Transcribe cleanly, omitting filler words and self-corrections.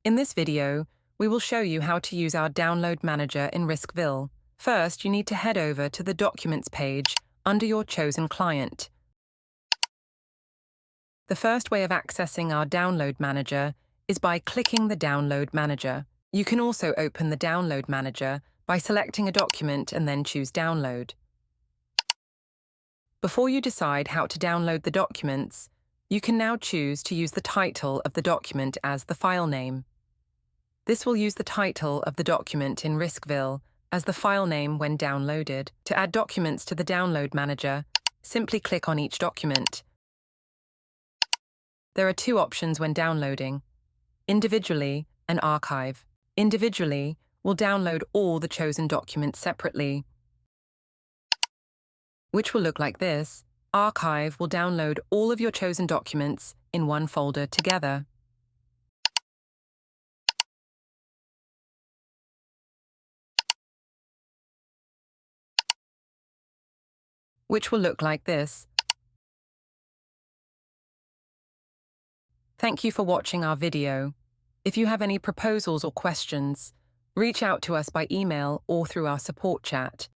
In this video, we will show you how to use our download manager in RiskVille. First, you need to head over to the Documents page under your chosen client. The first way of accessing our download manager is by clicking the Download Manager. You can also open the Download Manager by selecting a document and then choose Download. Before you decide how to download the documents, you can now choose to use the title of the document as the file name. This will use the title of the document in RiskVille as the file name when downloaded. To add documents to the Download Manager, simply click on each document. There are two options when downloading: individually and archive. Individually will download all the chosen documents separately, which will look like this. Archive will download all of your chosen documents in one folder together. Which will look like this. Thank you for watching our video. If you have any proposals or questions, reach out to us by email or through our support chat.